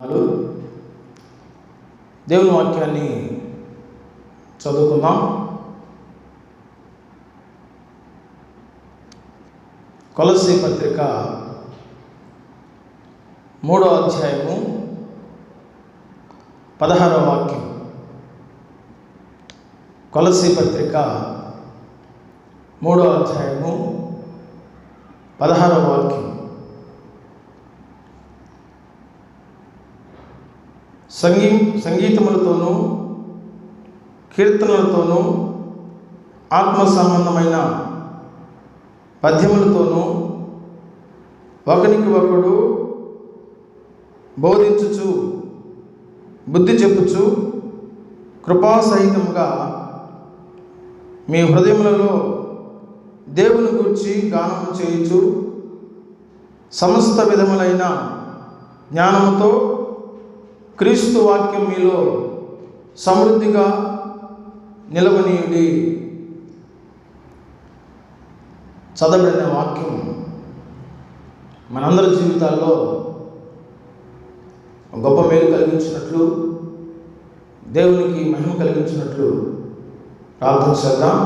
Hello, దేవుని వాక్యాన్ని చదువుకుందాం. కొలస్సీ పత్రిక 3వ అధ్యాయము 16వ వాక్యం. కొలస్సీ పత్రిక 3వ అధ్యాయము 16వ వాక్యం. సంగీతములతోనూ కీర్తనలతోనూ ఆత్మ సంబంధమైన పద్యములతోనూ ఒకనికి ఒకడు బోధించుచు బుద్ధి చెప్పుచు కృపాసహితముగా మీ హృదయములలో దేవుని గూర్చి గానము చేయుచు సమస్త విధములైన జ్ఞానముతో క్రీస్తు వాక్యం మీలో సమృద్ధిగా నిలవనీయుడి. చదవబడిన వాక్యం మనందరి జీవితాల్లో గొప్ప మేలు కలిగించినట్లు, దేవునికి మహిమ కలిగించినట్లు ప్రార్థన చేద్దాం.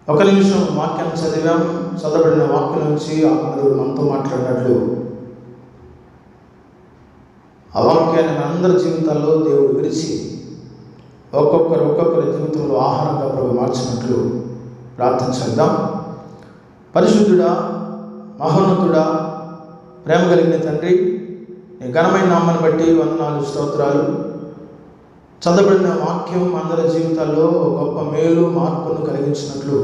ఒక నిమిషం వాక్యాన్ని చదివాం. చదవబడిన వాక్యం నుంచి ఆత్మదేవుడు మనతో మాట్లాడినట్లు ఆ వాక్యాన్ని మనందరి జీవితాల్లో దేవుడు విరిచి ఒక్కొక్కరి జీవితంలో ఆహారంగా ప్రభు మార్చినట్లు ప్రార్థన చేద్దాం. పరిశుద్ధుడా, మహోన్నతుడా, ప్రేమ కలిగిన తండ్రి, నీ ఘనమైన నామాన్ని బట్టి వందనాలు, స్తోత్రాలు. చదవబడిన వాక్యం అందరి జీవితాల్లో గొప్ప మేలు మార్పును కలిగించినట్లు,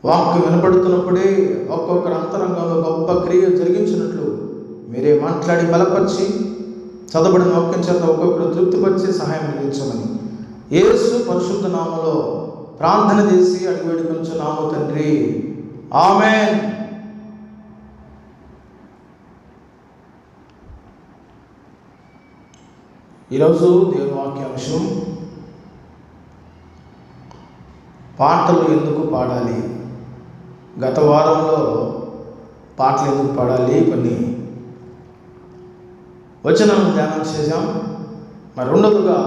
వాక్యం వినపడుతున్నప్పుడే ఒక్కొక్కరి అంతరంగంలో గొప్ప క్రియ జరిగించినట్లు మీరే మాట్లాడి బలపరిచి చదవబడిన వాక్యం చేత ఒక్కొక్కరు తృప్తిపరిచి సహాయం అందించమని యేసు పరిశుద్ధ నామములో ప్రార్థన చేసి అడిగి వేడుకొంచున్నాము తండ్రి, ఆమేన్. ఈరోజు దేవుని వాక్యాంశం పాటలు ఎందుకు పాడాలి. గత వారంలో పాటలు ఎందుకు పాడాలి కొన్ని వచనాలను ధ్యానం చేశాం. మరి రెండవగా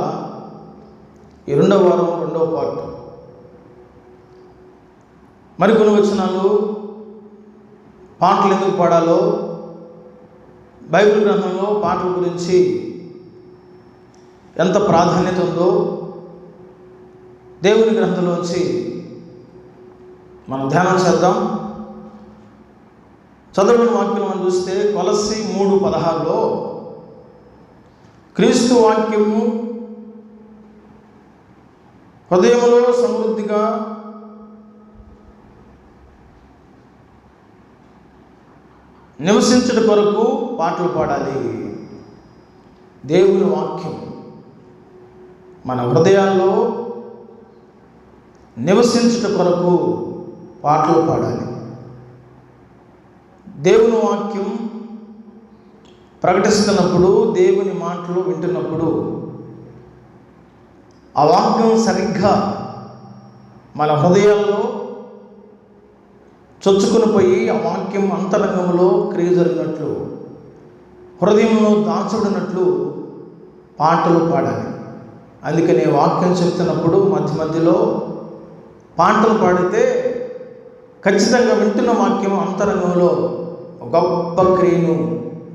ఈ రెండవ వారం రెండవ పార్ట్ మరికొన్ని వచనాలు పాటలు ఎందుకు పాడాలో, బైబిల్ గ్రంథంలో పాటల గురించి ఎంత ప్రాధాన్యత ఉందో దేవుని గ్రంథంలోంచి మనం ధ్యానం చేద్దాం. చదవని వాక్యం మనం చూస్తే కొలస్సీ 3:16లో క్రీస్తు వాక్యము హృదయములో సమృద్ధిగా నివసించుట కొరకు పాటలు పాడాలి. దేవుని వాక్యం మన హృదయాల్లో నివసించుట కొరకు పాటలు పాడాలి. దేవుని వాక్యం ప్రకటిస్తున్నప్పుడు, దేవుని మాటలు వింటున్నప్పుడు ఆ వాక్యం సరిగ్గా మన హృదయాల్లో చొచ్చుకుని పోయి ఆ వాక్యం అంతరంగంలో క్రియ జరిగినట్లు, హృదయంలో దాచబడినట్లు పాటలు పాడాలి. అందుకనే వాక్యం చెప్తున్నప్పుడు మధ్య మధ్యలో పాటలు పాడితే ఖచ్చితంగా వింటున్న వాక్యం అంతరంగంలో గొప్ప క్రియను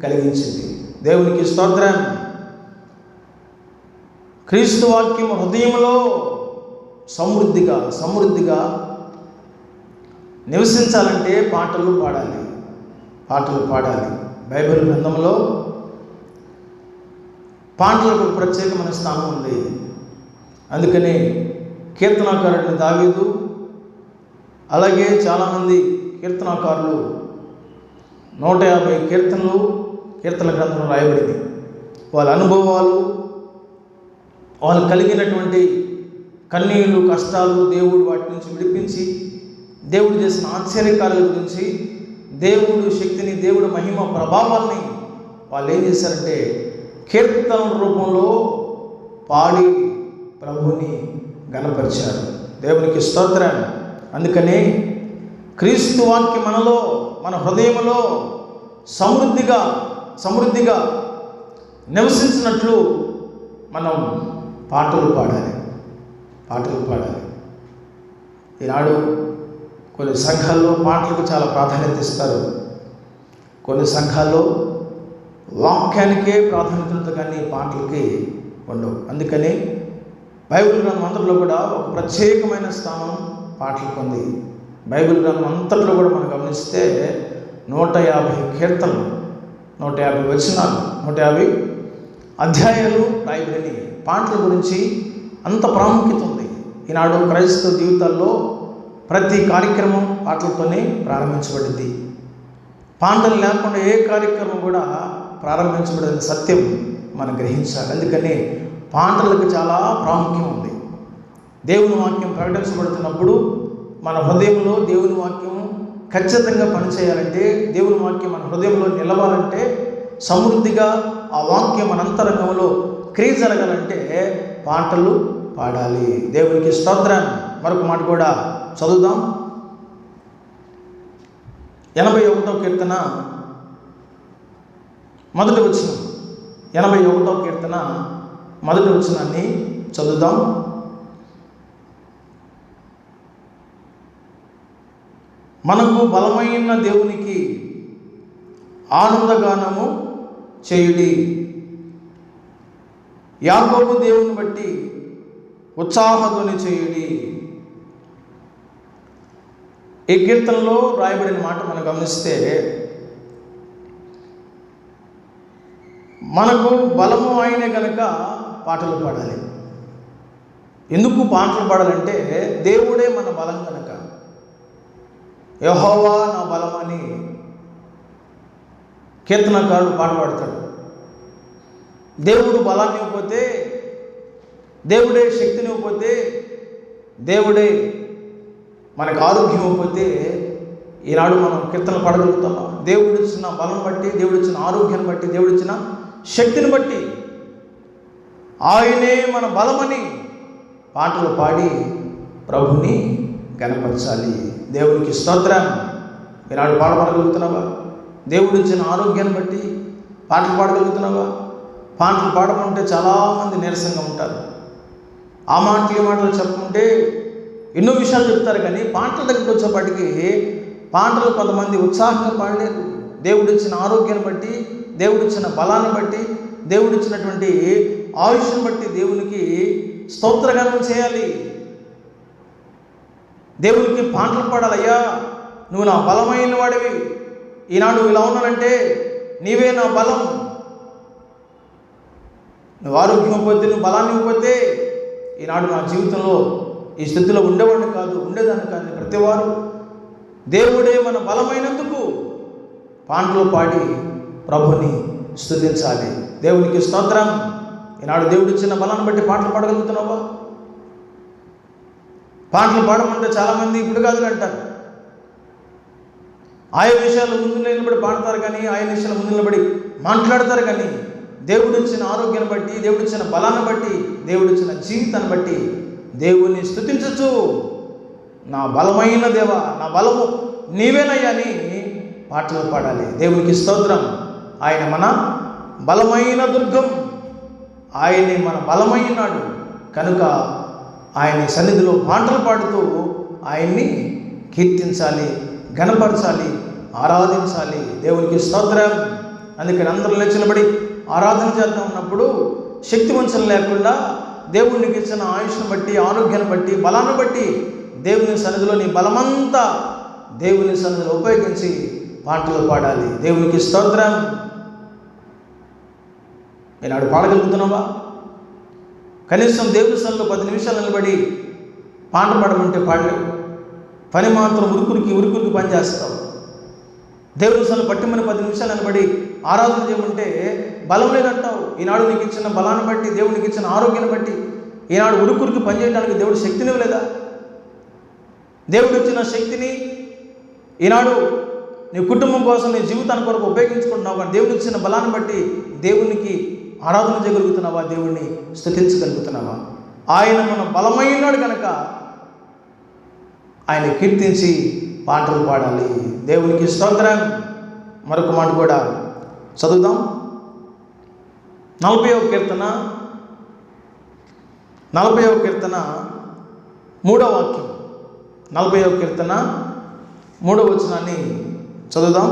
కలిగించింది. దేవునికి స్తోత్రం. క్రీస్తు వాక్యం హృదయంలో సమృద్ధిగా నివసించాలంటే పాటలు పాడాలి. బైబిల్ గ్రంథంలో పాటలకు ప్రత్యేకమైన స్థానం ఉంది. అందుకని కీర్తనాకారుడిని దావీదు, అలాగే చాలామంది కీర్తనాకారులు 150 కీర్తన గ్రంథంలో రాయబడింది. వాళ్ళ అనుభవాలు, వాళ్ళు కలిగినటువంటి కన్నీళ్ళు, కష్టాలు, దేవుడు వాటి నుంచి విడిపించి దేవుడు చేసిన ఆశ్చర్యకార్యాల గురించి, దేవుడు శక్తిని, దేవుడు మహిమ ప్రభావాల్ని వాళ్ళు ఏం చేశారంటే కీర్తన రూపంలో పాడి ప్రభుని గణపరిచారు. దేవునికి స్తోత్రం. అందుకనే క్రీస్తు వాక్యం మన హృదయంలో సమృద్ధిగా సమృద్ధిగా నివసించినట్లు మనం పాటలు పాడాలి. ఈనాడు కొన్ని సంఘాల్లో పాటలకు చాలా ప్రాధాన్యత ఇస్తారు. కొన్ని సంఘాల్లో వాక్యానికే ప్రాధాన్యత కానీ పాటలకి ఉండవు. అందుకని బైబిల్ గ్రంథం అంతట్లో కూడా ఒక ప్రత్యేకమైన స్థానం పాటలకు ఉంది. బైబిల్ గ్రంథం అంతట్లో కూడా మనం గమనిస్తే 150 కీర్తనలు, 150 వచనాలు, 150 అధ్యాయాలు రాయబడిన పాటల గురించి అంత ప్రాముఖ్యత ఉంది. ఈనాడు క్రైస్తవ జీవితాల్లో ప్రతి కార్యక్రమం పాటలతోనే ప్రారంభించబడింది. పాటలు లేకుండా ఏ కార్యక్రమం కూడా ప్రారంభించబడిన సత్యం మనం గ్రహించాలి. అందుకని పాటలకు చాలా ప్రాముఖ్యం ఉంది. దేవుని వాక్యం ప్రకటించబడుతున్నప్పుడు మన హృదయంలో దేవుని వాక్యం ఖచ్చితంగా పనిచేయాలంటే, దేవుని వాక్యం మన హృదయంలో నిలవాలంటే, సమృద్ధిగా ఆ వాక్యం మన అంతరంగంలో క్రియ జరగాలంటే పాటలు పాడాలి. దేవునికి స్తోత్రం. మరొక మాట కూడా చదువుదాం. 81వ కీర్తన మొదటి వచనం. 81వ కీర్తన మొదటి వచనాన్ని చదువుదాం. మనకు బలమైన దేవునికి ఆనందగానము చేయుడి, యాకోబు దేవుని బట్టి ఉత్సాహధ్వని చేయుడి. ఈ కీర్తనలో రాయబడిన మాట మనం గమనిస్తే, మనకు బలము ఆయనే కనుక పాటలు పాడాలి. ఎందుకు పాటలు పాడాలంటే దేవుడే మన బలం కనుక. యెహోవా నా బలం అని కీర్తనకారుడు పాట పాడతాడు. దేవుడు బలాన్ని ఇవ్వకపోతే, దేవుడే శక్తిని ఇవ్వకపోతే, దేవుడే మనకు ఆరోగ్యం ఇవ్వకపోతే ఈనాడు మనం కీర్తనలు పాడగలుగుతామా? దేవుడు ఇచ్చిన బలం బట్టి, దేవుడు ఇచ్చిన ఆరోగ్యాన్ని బట్టి, దేవుడు ఇచ్చిన శక్తిని బట్టి ఆయనే మన బలమని పాటలు పాడి ప్రభుని గణపరచాలి. దేవునికి స్తోత్రం. ఈనాడు పాడగలుగుతున్నావా? దేవుడు ఇచ్చిన ఆరోగ్యాన్ని బట్టి పాటలు పాడగలుగుతున్నావా? పాటలు పాడమంటే చాలామంది నీరసంగా ఉంటారు. ఆ మాటలు ఈ మాటలు చెప్పుకుంటే ఎన్నో విషయాలు చెప్తారు, కానీ పాటల దగ్గరికి వచ్చేప్పటికీ పాటలు కొంతమంది ఉత్సాహంగా పాడలేరు. దేవుడు ఇచ్చిన ఆరోగ్యాన్ని బట్టి, దేవుడు ఇచ్చిన బలాన్ని బట్టి, దేవుడు ఇచ్చినటువంటి ఆయుష్ని బట్టి దేవునికి స్తోత్రగానం చేయాలి. దేవునికి పాటలు పాడాలి. అయ్యా, నువ్వు నా బలమైన వాడివి, ఈనాడు ఇలా ఉన్నానంటే నీవే నా బలం. నువ్వు ఆరోగ్యం ఇవ్వకపోతే, నువ్వు బలాన్ని ఇవ్వకపోతే ఈనాడు నా జీవితంలో ఈ స్థితిలో ఉండేదాన్ని కాదు. ప్రతివారు దేవుడే మన బలమైనందుకు పాటలు పాడి ప్రభుని స్తుతించాలి. దేవునికి స్తోత్రం. ఈనాడు దేవుడు ఇచ్చిన బలాన్ని బట్టి పాటలు పాడగలుగుతున్నావా? పాటలు పాడమంటే చాలామంది ఇప్పుడు కాదు అంటారు. ఆయా విషయాలు ముందు నిలబడి పాడతారు, కానీ ఆయా విషయాల ముందు నిలబడి మాట్లాడతారు. కానీ దేవుడు ఇచ్చిన ఆరోగ్యాన్ని బట్టి, దేవుడు ఇచ్చిన బలాన్ని బట్టి, దేవుడు ఇచ్చిన జీవితాన్ని బట్టి దేవుని స్తుతించచ్చు. నా బలమైన దేవా, నా బలము నీవేనయ్యా అని పాటలు పాడాలి. దేవునికి స్తోత్రం. ఆయన మన బలమైన దుర్గం, ఆయనే మన బలమైనాడు కనుక ఆయన సన్నిధిలో పాటలు పాడుతూ ఆయన్ని కీర్తించాలి, ఘనపరచాలి, ఆరాధించాలి. దేవునికి స్తోత్రం. అందుకని అందరూ లేచినబడి ఆరాధన చేద్దాం ఉన్నప్పుడు శక్తి వంచన లేకుండా దేవునికి ఇచ్చిన ఆయుష్ను బట్టి, ఆరోగ్యాన్ని బట్టి, బలాన్ని బట్టి దేవుని సన్నిధిలో నీ బలమంతా దేవుని సన్నిధిలో ఉపయోగించి పాటలు పాడాలి. దేవునికి స్తోత్రం. ఈనాడు పాడగలుగుతున్నావా? కనీసం దేవుని సన్నిధిలో 10 నిమిషాలు నిలబడి పాట పాడమంటే పాడలేవు. పని మాత్రం ఉరుకురికి పని చేస్తావు. దేవుని సన్నిధిలో పట్టిమని 10 నిమిషాలు నిలబడి ఆరాధన చేయమంటే బలం లేదంటావు. ఈనాడు నీకు ఇచ్చిన బలాన్ని బట్టి, దేవునికి ఇచ్చిన ఆరోగ్యాన్ని బట్టి ఈనాడు ఉరుకురికి పని చేయడానికి దేవుడు శక్తిని ఇవ్వలేదా? దేవుడు ఇచ్చిన శక్తిని ఈనాడు నీ కుటుంబం కోసం, నీ జీవితాన్ని కొరకు ఉపయోగించుకుంటున్నావు. కానీ దేవుడు ఇచ్చిన బలాన్ని బట్టి దేవునికి ఆరాధన చేయగలుగుతున్నావా? దేవుణ్ణి స్తుతించగలుగుతున్నావా? ఆయన మన బలమైనాడు కనుక ఆయన కీర్తించి పాటలు పాడాలి. దేవునికి స్తోత్రం. మరొక మాట కూడా చదువుదాం. 40వ కీర్తన 3వ వాక్యం. 40వ కీర్తన 3వ వచనాన్ని చదువుదాం.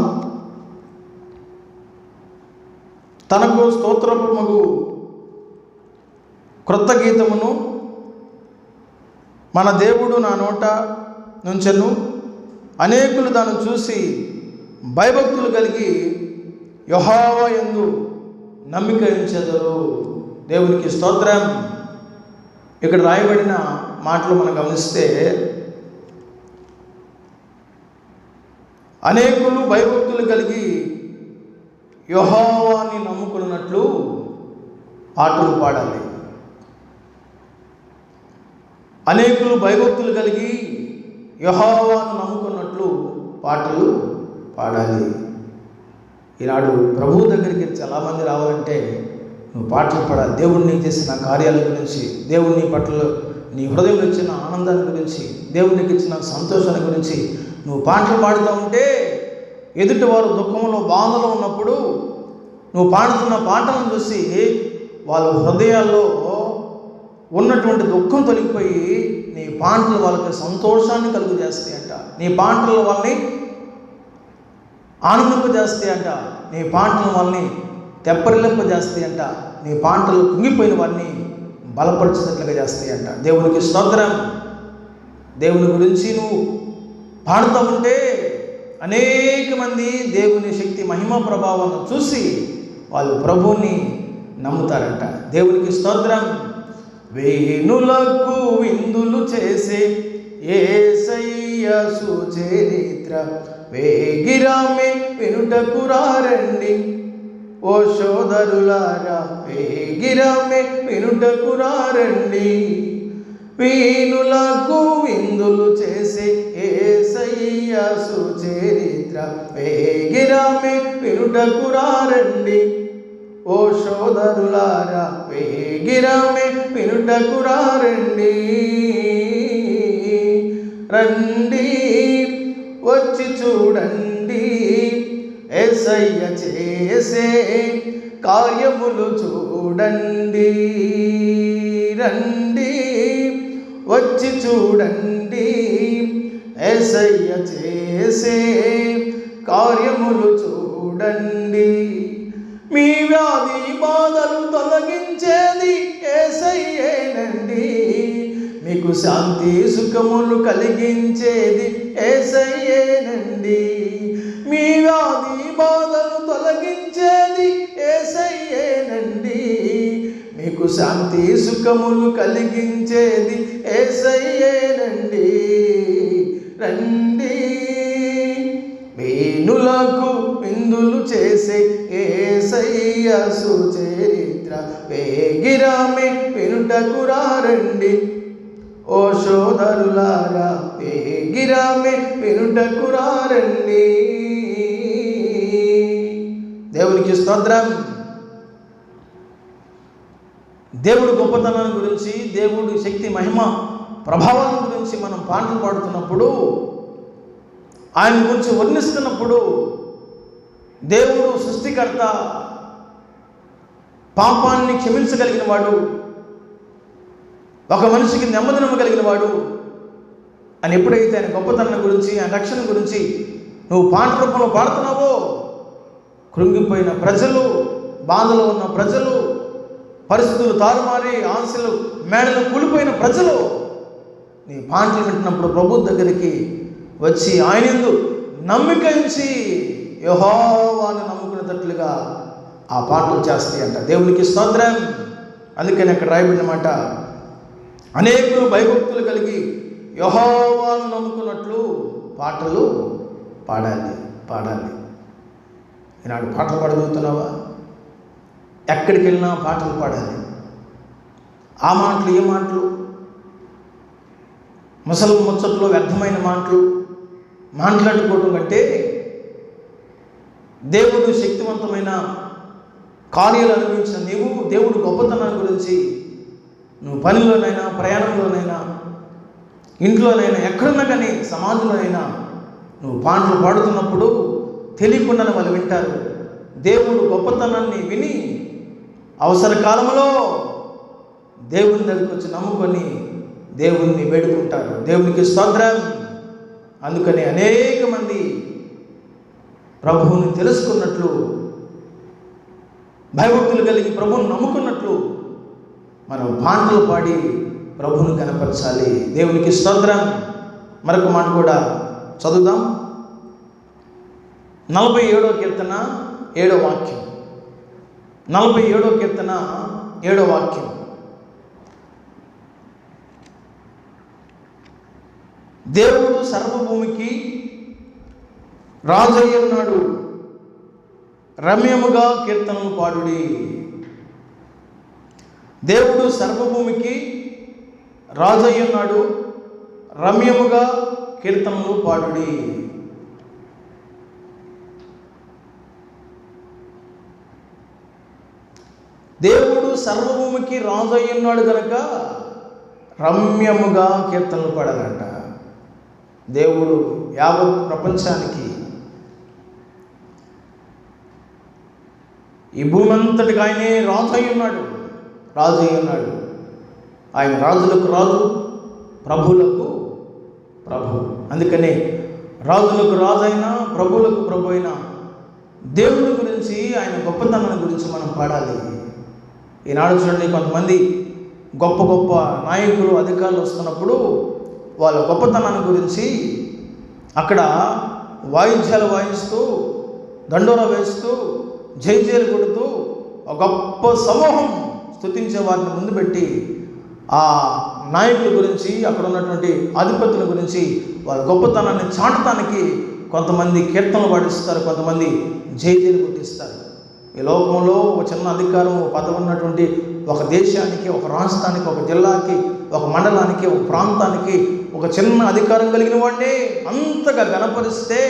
తనకు స్తోత్రమగు క్రొత్త గీతమును మన దేవుడు నా నోట నుంచెను. అనేకులు దాన్ని చూసి భయభక్తులు కలిగి యెహోవా యందు నమ్మిక ఉంచెదరు. దేవునికి స్తోత్రం. ఇక్కడ రాయబడిన మాటలు మనం గమనిస్తే, అనేకులు భయభక్తులు కలిగి యెహోవాని నమ్ముకున్నట్లు పాటలు పాడాలి. అనేకులు భయభక్తులు కలిగి యెహోవాను నమ్ముకున్నట్లు పాటలు పాడాలి. ఈనాడు ప్రభువు దగ్గరికి చాలామంది రావాలంటే నువ్వు పాటలు పాడాలి. దేవుడు నీకు చేసిన కార్యాల గురించి, దేవుని పట్ల నీ హృదయంలో ఇచ్చిన ఆనందాన్ని గురించి, దేవునికి ఇచ్చిన సంతోషాల గురించి నువ్వు పాటలు పాడుతూ ఉంటే, ఎదుటి వారు దుఃఖంలో బాధలో ఉన్నప్పుడు నువ్వు పాడుతున్న పాటలను చూసి వాళ్ళ హృదయాల్లో ఉన్నటువంటి దుఃఖం తొలగిపోయి నీ పాటలు వాళ్ళకి సంతోషాన్ని కలుగు చేస్తాయంట. నీ పాటలు వాళ్ళని ఆనందింపజేస్తాయంట. నీ పాటలు వాళ్ళని తెప్పరిల్లింపజేస్తాయంట. నీ పాటలు కుంగిపోయిన వారిని బలపరిచేటట్లుగా చేస్తాయంట. దేవునికి స్తోత్రం. దేవుని గురించి నువ్వు పాడుతూ ఉంటే అనేక మంది దేవుని శక్తి మహిమ ప్రభావాలను చూసి వాళ్ళు ప్రభువుని నమ్ముతారంట. దేవునికి స్తోత్రం. వేణులకు విందులు చేసే యేసయ్య సుచరిత్ర వేగిరామే వినుటకు రారండి. ఓ సోదరులారా వేగిరామే వినుటకు రారండి. వీణులకు విందులు చేసే యేసయ్య సుచరిత్ర వేగిరామే వినుటకు రారండి. ఓ సోదరులారా వేగిరామే వినుటకు రారండి. రండి వచ్చి చూడండి యేసయ్య చేసే కార్యములు చూడండి. రండి వచ్చి చూడండి యేసయ్య చేసే కార్యములు చూడండి. మీ వ్యాధి బాధలు తొలగించేది యేసయ్యేనండి. మీకు శాంతి సుఖములు కలిగించేది యేసయ్యేనండి. మీ వ్యాధి బాధలు తొలగించేది యేసయ్యేనండి. మీకు శాంతి సుఖములు కలిగించేది యేసయ్యేనండి. రండి వేణులకు విందులు చేసే యేసయ్య సుచరిత్ర వేగిరామే వినుటకు రారండి. ఓ సోదరులారా వేగిరామే వినుటకు రారండి. దేవునికి స్తోత్రం. దేవుడు గొప్పతనాన్ని గురించి, దేవుడి శక్తి మహిమ ప్రభావాల గురించి మనం పాటలు పాడుతున్నప్పుడు, ఆయన గురించి వర్ణిస్తున్నప్పుడు, దేవుడు సృష్టికర్త, పాపాన్ని క్షమించగలిగిన వాడు, ఒక మనిషికి నెమ్మదినమ్మగలిగిన వాడు అని ఎప్పుడైతే ఆయన గొప్పతనం గురించి, ఆయన రక్షణ గురించి నువ్వు పాట రూపంలో పాడుతున్నావో, కృంగిపోయిన ప్రజలు, బాధలో ఉన్న ప్రజలు, పరిస్థితులు తారుమారి ఆశలు మేడలు కూలిపోయిన ప్రజలు నీ పాటలు వింటున్నప్పుడు ప్రభు దగ్గరికి వచ్చి ఆయనందు నమ్మిక ఉంచి యెహోవాను నమ్ముకునేటట్లుగా ఆ పాటలు చేస్తాయంట. దేవునికి స్తోత్రం. అందుకని అక్కడ రాయబడిన మాట, అనేకులు భయభక్తులు కలిగి యెహోవాను నమ్ముకున్నట్లు పాటలు పాడాలి. ఈనాడు పాటలు పాడగలుగుతున్నావా? ఎక్కడికి వెళ్ళినా పాటలు పాడాలి. ఆ మాటలు ఏ మాటలు? ముసలి ముచ్చట్లో వ్యర్థమైన మాటలు మాట్లాడుకోవటం కంటే దేవుడు శక్తివంతమైన కార్యాలు అనుభవించిన నీవు దేవుడు గొప్పతనాన్ని గురించి నువ్వు పనిలోనైనా, ప్రయాణంలోనైనా, ఇంట్లోనైనా, ఎక్కడున్నా కానీ సమాజంలోనైనా నువ్వు పాటలు పాడుతున్నప్పుడు తెలియకుండానే వాళ్ళు వింటారు. దేవుడు గొప్పతనాన్ని విని అవసర కాలంలో దేవుని దగ్గరికి వచ్చి నమ్ముకొని దేవుణ్ణి వేడుకుంటారు. దేవునికి స్తోత్రం. అందుకని అనేక మంది ప్రభువుని తెలుసుకున్నట్లు, భయభక్తులు కలిగి ప్రభువుని నమ్ముకున్నట్లు మనం పాటలు పాడి ప్రభువుని కనపరచాలి. దేవునికి స్తోత్రం. మరొక మాట కూడా చదువుదాం. 47వ కీర్తన 7వ వాక్యం. 47వ కీర్తన 7వ వాక్యం. దేవుడు సర్వభూమికి రాజయ్యున్నాడు, రమ్యముగా కీర్తనలు పాడుడి. దేవుడు సర్వభూమికి రాజయ్యున్నాడు, రమ్యముగా కీర్తనలు పాడుడి. దేవుడు సర్వభూమికి రాజయ్యున్నాడు కనుక రమ్యముగా కీర్తనలు పాడాలంట. దేవుడు యావత్ ప్రపంచానికి, ఈ భూమి అంతటికి ఆయనే రాజు అయ్యున్నాడు. ఆయన రాజులకు రాజు, ప్రభువులకు ప్రభు. అందుకనే రాజులకు రాజైన, ప్రభువులకు ప్రభు అయిన దేవుడి గురించి, ఆయన గొప్పతనాన్ని గురించి మనం పాడాలి. ఈనాడు చూడండి, కొంతమంది గొప్ప గొప్ప నాయకులు, అధికారులు వస్తున్నప్పుడు వాళ్ళ గొప్పతనాన్ని గురించి అక్కడ వాయిద్యాలు వాయిస్తూ, దండోరా వేస్తూ, జైజేలు కొడుతూ ఒక గొప్ప సమూహం స్తుతించే వారిని ముందు పెట్టి ఆ నాయకుల గురించి, అక్కడ ఉన్నటువంటి అధిపతుల గురించి వాళ్ళ గొప్పతనాన్ని చాటడానికి కొంతమంది కీర్తనలు పాడిస్తారు, కొంతమంది జైజేలు కొట్టిస్తారు. ఈ లోకంలో ఒక చిన్న అధికారం, పదవి ఉన్నటువంటి ఒక దేశానికి, ఒక రాష్ట్రానికి, ఒక జిల్లాకి, ఒక మండలానికి, ఒక ప్రాంతానికి ఒక చిన్న అధికారం కలిగిన వాడిని అంతగా గణపరిస్తే,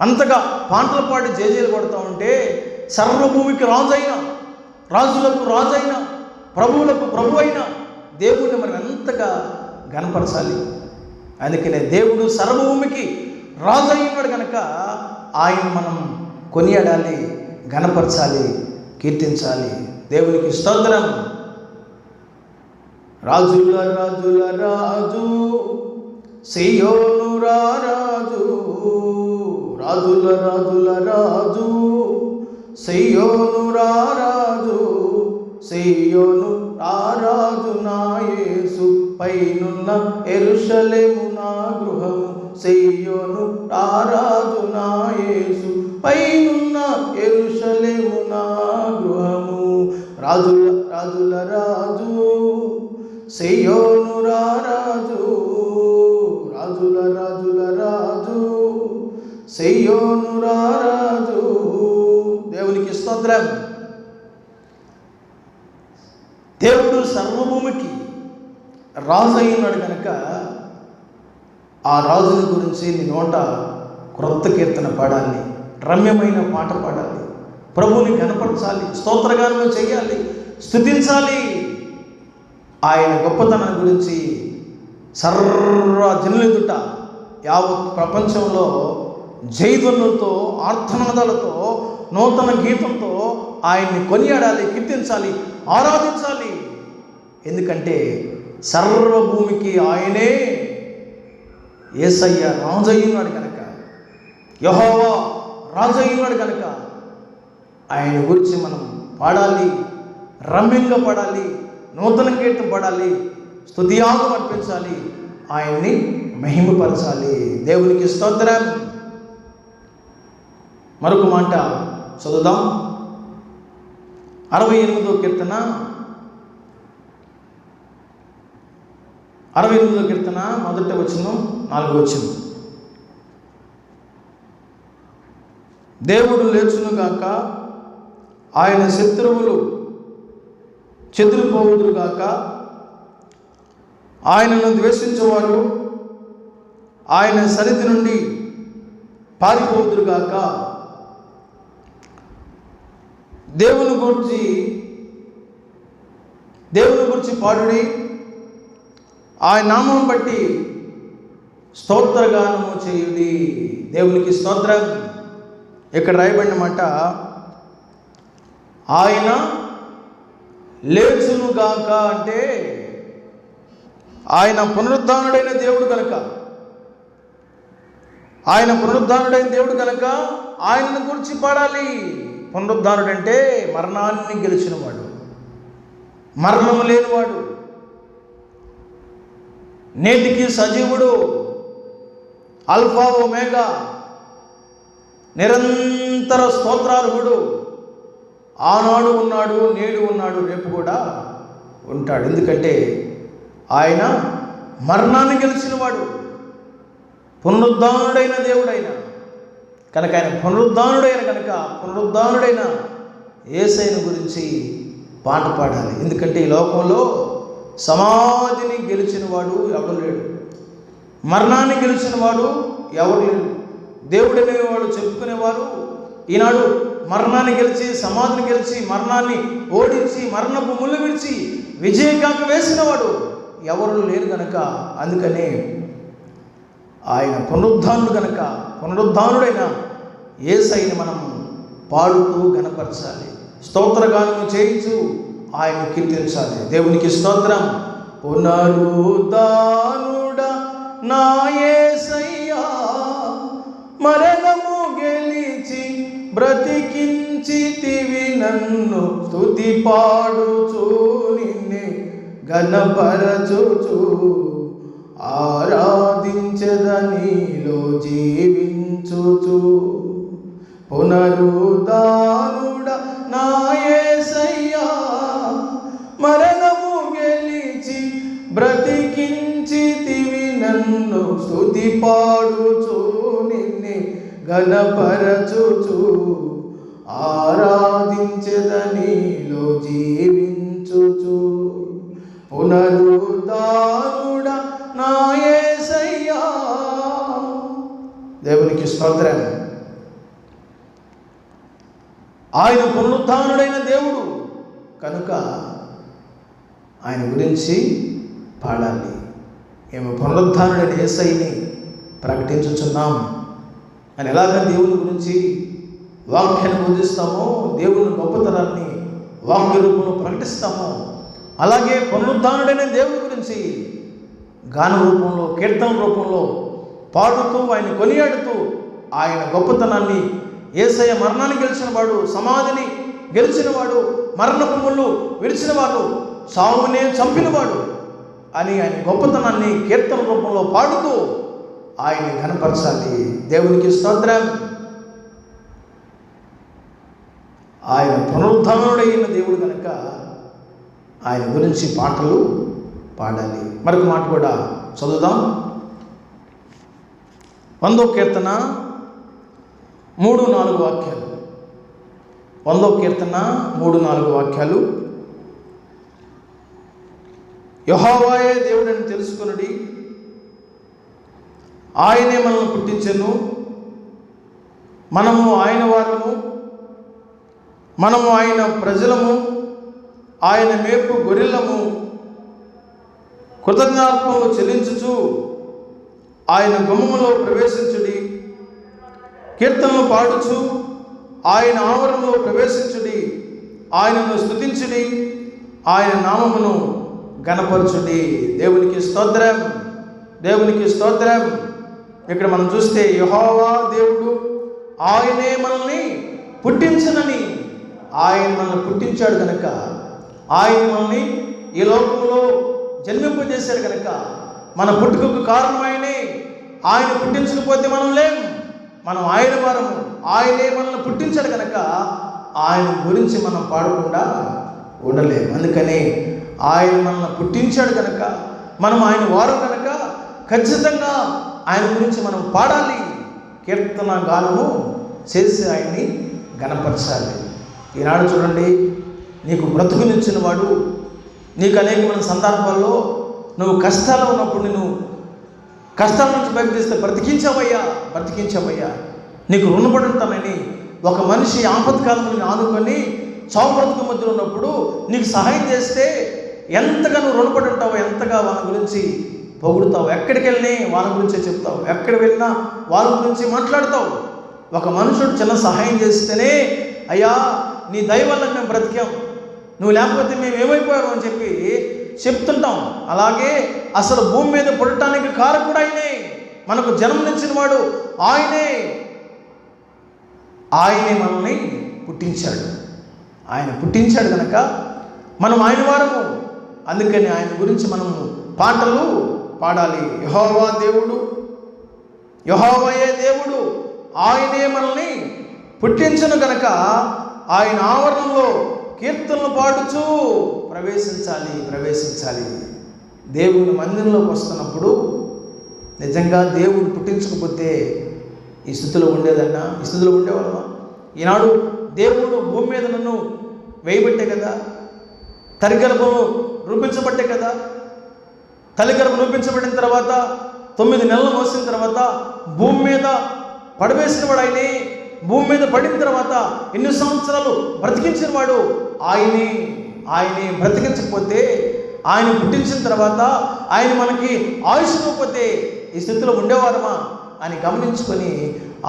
అంతగా పాటలు పాడి జేజేలు కొడుతూ ఉంటే, సర్వభూమికి రాజైన, రాజులకు రాజైన, ప్రభువులకు ప్రభు అయిన దేవుడిని మనం ఎంతగా గణపరచాలి. అందుకనే దేవుడు సర్వభూమికి రాజు అయినాడు కనుక ఆయన మనం కొనియాడాలి, గణపరచాలి, కీర్తించాలి. దేవునికి స్తోత్రం. రాజుల రాజుల రాజు సియోను రాజు, రాజుల రాజుల రాజు సియోను రాజు, సియోను రాజు నా యేసు పైనున్న యెరూషలేము నా గృహము, సియోను రాజు నా యేసు పైనున్న యెరూషలేము నా గృహము. రాజుల రాజుల రాజు సియోను రాజు, రాజుల రాజుల రాజు సియోను రాజు. దేవునికి స్తోత్రం. దేవుడు సర్వభూమికి రాజు అయినాడు కనుక ఆ రాజుని గురించి నీ నోట క్రొత్త కీర్తన పాడాలి, రమ్యమైన పాట పాడాలి, ప్రభువుని కనపరచాలి, స్తోత్రగానం చేయాలి, స్తుతించాలి. ఆయన గొప్పతనం గురించి సర్వ జనులెదుట, యావత్ ప్రపంచంలో జైధ్వనులతో, ఆర్తనాదాలతో, నూతన గీతంతో ఆయన్ని కొనియాడాలి, కీర్తించాలి, ఆరాధించాలి. ఎందుకంటే సర్వభూమికి ఆయనే యేసయ్య రాజయ్యున్నాడు కనుక, యెహోవా రాజయ్యున్నాడు కనుక ఆయన గురించి మనం పాడాలి, రమ్యంగా పాడాలి, నూతన కీర్తన పాడాలి, స్తుతియాగం అర్పించాలి, ఆయన్ని మహిమపరచాలి. దేవునికి స్తోత్రం. మరొక మాట చదువుదాం. 68వ కీర్తన 68వ కీర్తన 1వ వచనం 4వ వచనం. దేవుడు లేచునుగాక, ఆయన శత్రువులు చెదిరిపోవుదురుగాక, ఆయనను ద్వేషించేవారు ఆయన సన్నిధి నుండి పారిపోవుదురుగాక. దేవుని గురించి పాడుడి, ఆయన నామం బట్టి స్తోత్రగానము చేయుడి. దేవునికి స్తోత్రం. ఇక్కడ రాయబడిన మాట ఆయన లేచునుగాక అంటే ఆయన పునరుద్ధానుడైన దేవుడు కనుక, ఆయన పునరుద్ధానుడైన దేవుడు కనుక ఆయనను గురించి పాడాలి. పునరుద్ధానుడంటే మరణాన్ని గెలిచినవాడు, మరణము లేనివాడు, నేటికి సజీవుడు, ఆల్ఫా ఒమేగా, నిరంతర స్తోత్రార్హుడు. ఆనాడు ఉన్నాడు, నేడు ఉన్నాడు, రేపు కూడా ఉంటాడు. ఎందుకంటే ఆయన మరణాన్ని గెలిచినవాడు, పునరుద్ధానుడైన దేవుడైన కనుక, ఆయన పునరుద్ధానుడైన కనుక పునరుద్ధానుడైన యేసయ్యను గురించి పాట పాడాలి. ఎందుకంటే ఈ లోకంలో సమాధిని గెలిచినవాడు ఎవడు లేడు, మరణాన్ని గెలిచినవాడు ఎవరు లేడు. దేవుడు అనేవాడు చెప్పుకునేవారు ఈనాడు మరణాన్ని గెలిచి, సమాధిని గెలిచి, మరణాన్ని ఓడించి, మరణపు ముళ్ళు విడిచి విజయకాంక్ష వేసినవాడు ఎవరు లేరు కనుక, అందుకనే ఆయన పునరుద్ధానుడు కనుక పునరుద్ధానుడైన యేసయ్యని మనం పాడుతూ గణపరచాలి, స్తోత్రగానము చేయించు ఆయన కీర్తించాలి. దేవునికి స్తోత్రం. పునరుద్ధానుడా నా యేసయ్యా, మరణము గెలిచి బ్రతికించితివి నన్ను, స్తుతి పాడుచు నిన్నే గణపరచుచు ఆరాధించదనిలో జీవించుచు. పునరుద్ధానుడా నా యేసయ్యా, మరణము గెలిచి బ్రతికించితివి నన్ను, స్తుతి పాడుచు నిన్నే గణపరచుచు ఆరాధించదనిలో జీవించుచు. పునరుద్ధానుడా నా యేసయ్యా. దేవునికి స్తోత్రం. ఆయన పునరుద్ధానుడైన దేవుడు కనుక ఆయన గురించి పాడాలి. మేము పునరుద్ధానుడైన యేసయ్యని ప్రకటించుచున్నాం అని ఎలాగ దేవుని గురించి వాక్యాన్ని బోధిస్తామో, దేవుని గొప్పతనాన్ని వాక్య రూపంలో ప్రకటిస్తామో, అలాగే పునరుద్ధానుడైన దేవుని గురించి గాన రూపంలో, కీర్తన రూపంలో పాడుతూ, ఆయన కొనియాడుతూ, ఆయన గొప్పతనాన్ని, యేసయ్య మరణాన్ని గెలిచినవాడు, సమాధిని గెలిచినవాడు, మరణపు ముళ్ళు విడిచినవాడు, సావునే చంపినవాడు అని ఆయన గొప్పతనాన్ని కీర్తన రూపంలో పాడుతూ ఆయన్ని ఘనపరచాలి. దేవునికి స్తోత్రం. ఆయన పునరుద్ధానుడైన దేవుడు కనుక ఆయన గురించి పాటలు పాడాలి. మరొక మాట కూడా చదువుదాం. 100వ కీర్తన 3-4 వాక్యాలు. 100వ కీర్తన 3-4 వాక్యాలు. యెహోవాయే దేవుడని తెలుసుకొనుడి, ఆయనే మనల్ని పుట్టించెను, మనము ఆయన వారము, మనము ఆయన ప్రజలము, ఆయన మేపు గొర్రెలము. కృతజ్ఞతార్పణలు చెల్లించుచు ఆయన గుమ్మములో ప్రవేశించుడి, కీర్తనలు పాడుచు ఆయన ఆవరణలో ప్రవేశించుడి, ఆయనను స్తుతించుడి, ఆయన నామమును గణపరచుడి. దేవునికి స్తోత్రం, దేవునికి స్తోత్రం. ఇక్కడ మనం చూస్తే యెహోవా దేవుడు ఆయనే మనల్ని పుట్టించనని, ఆయన మనల్ని పుట్టించాడు కనుక, ఆయన మనల్ని ఈ లోకంలో జన్మింపజేశాడు కనుక, మన పుట్టుకకు కారణమైనే ఆయన పుట్టించకపోతే మనం లేము, మనం ఆయన వారము. ఆయనే మనల్ని పుట్టించాడు కనుక ఆయన గురించి మనం పాడకుండా ఉండలేము. అందుకని ఆయన మనల్ని పుట్టించాడు కనుక, మనం ఆయన వారం కనుక ఖచ్చితంగా ఆయన గురించి మనం పాడాలి, కీర్తన గానము చేసి ఆయన్ని గణపరచాలి. ఈనాడు చూడండి, నీకు బ్రతుకునిచ్చిన వాడు, నీకు అనేకమైన సందర్భాల్లో నువ్వు కష్టాల్లో ఉన్నప్పుడు నేను కష్టాల నుంచి బయట తీస్తే బ్రతికించావయ్యా, బ్రతికించావయ్యా, నీకు రుణపడి ఉంటానని ఒక మనిషి ఆపత్కాలంలో ఆనుకొని చావు బ్రతుకు మధ్యలో ఉన్నప్పుడు నీకు సహాయం చేస్తే ఎంతగా నువ్వు రుణపడి ఉంటావో, ఎంతగా వాళ్ళ గురించి పొగుడుతావు, ఎక్కడికి వెళ్ళి వాళ్ళ గురించే చెప్తావు, ఎక్కడ వెళ్ళినా వాళ్ళ గురించి మాట్లాడతావు. ఒక మనుషుడు చిన్న సహాయం చేస్తేనే అయ్యా నీ దయ వల్ల మేము బ్రతికాం, నువ్వు లేకపోతే మేము ఏమైపోయాము అని చెప్పి చెప్తుంటాం. అలాగే అసలు భూమి మీద పుట్టడానికి కారకుడు ఆయనే, మనకు జన్మనిచ్చిన వాడు ఆయనే. ఆయనే మనల్ని పుట్టించాడు. ఆయన పుట్టించాడు కనుక మనం ఆయన వారము. అందుకని ఆయన గురించి మనము పాటలు పాడాలి. యెహోవా దేవుడు, యెహోవాయే దేవుడు, ఆయనే మనల్ని పుట్టించను కనుక ఆయన ఆవరణంలో కీర్తనలు పాడుచూ ప్రవేశించాలి. దేవుని మందిరంలోకి వస్తున్నప్పుడు నిజంగా దేవుడు పుట్టించకపోతే ఈ స్థితిలో ఉండేదన్నా, ఈ స్థితిలో ఉండేవాళ్ళమా? ఈనాడు దేవుడు భూమి మీద నన్ను వేయబట్టే కదా, తల్లిగర్భంలో రూపించబట్టే కదా. తల్లిగర్భం రూపించబడిన తర్వాత 9 నెలలు మోసిన తర్వాత భూమి మీద పడవేసిన వాడు ఆయనే. భూమి మీద పడిన తర్వాత ఎన్ని సంవత్సరాలు బ్రతికించిన వాడు ఆయనే. బ్రతికించకపోతే, ఆయన పుట్టించిన తర్వాత ఆయన మనకి ఆయుష్ ఇవ్వకపోతే ఈ స్థితిలో ఉండేవారమా అని గమనించుకొని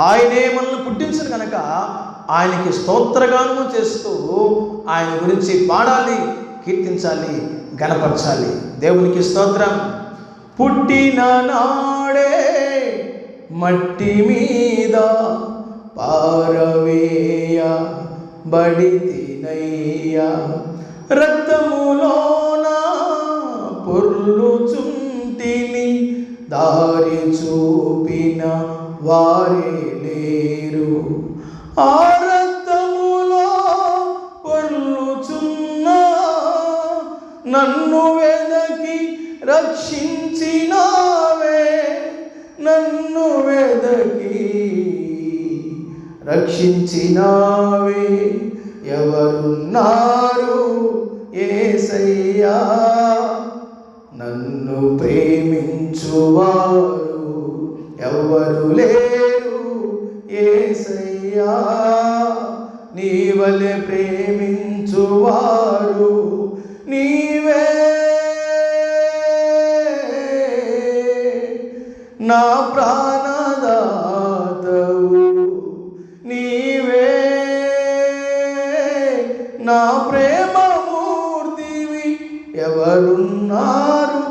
ఆయనే మనల్ని పుట్టించిన కనుక ఆయనకి స్తోత్రగానము చేస్తూ ఆయన గురించి పాడాలి, కీర్తించాలి, గణపరచాలి. దేవునికి స్తోత్రం. పుట్టిన నాడే మట్టి మీద పారవేయ బడితినయ్యా, రక్తములోన పొర్లుచుంటిని, దారి చూపిన వారే లేరు. ఆ రక్తములో పొర్లుచున్న నన్ను వెదకి రక్షించినావే, నన్ను వెదకి రక్షించినావే. ఎవరున్నారు యేసయ్యా, నన్ను ప్రేమించువారు ఎవరు లేరు యేసయ్యా, నీ వలె ప్రేమించువారు నీవే. నా ప్రాణదాతవు నీవే, నా ప్రేమమూర్తివి ఎవరున్నారు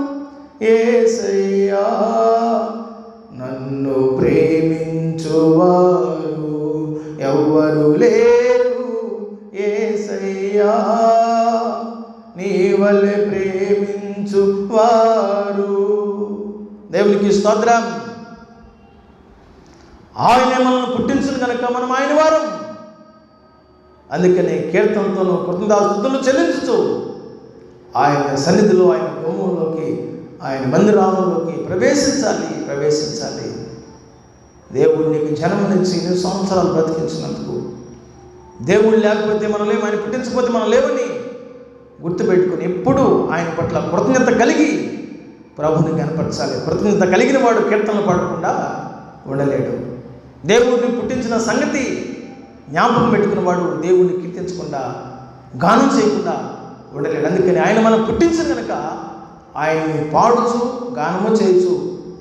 యేసయ్యా, నన్ను ప్రేమించువారు ఎవరు లేరు యేసయ్యా, నీ వలె ప్రేమించువారు. దేవునికి స్తోత్రం. ఆయనే మనల్ని పుట్టించును కనుక మనం ఆయన వారం. అందుకని కీర్తనతోనూ కృతజ్ఞతాస్తుతులు చెల్లించుతూ ఆయన సన్నిధిలో, ఆయన గుమ్మంలోకి, ఆయన మందిరాలలోకి ప్రవేశించాలి. దేవుడు నీకు జన్మనిచ్చి 2 సంవత్సరాలు బ్రతికించినందుకు, దేవుడు లేకపోతే మనం లేము, ఆయన పుట్టించకపోతే మనం లేవని గుర్తుపెట్టుకుని ఎప్పుడు ఆయన పట్ల కృతజ్ఞత కలిగి ప్రభుని కనపరచాలి. కృతజ్ఞత కలిగిన వాడు కీర్తనలు పాడకుండా ఉండలేడు. దేవుడిని పుట్టించిన సంగతి జ్ఞాపకం పెట్టుకున్న వాడు దేవుడిని కీర్తించకుండా, గానం చేయకుండా ఉండలేడు. అందుకని ఆయన మనం పుట్టించిన కనుక ఆయన్ని పాడుచు, గానము చేయొచ్చు,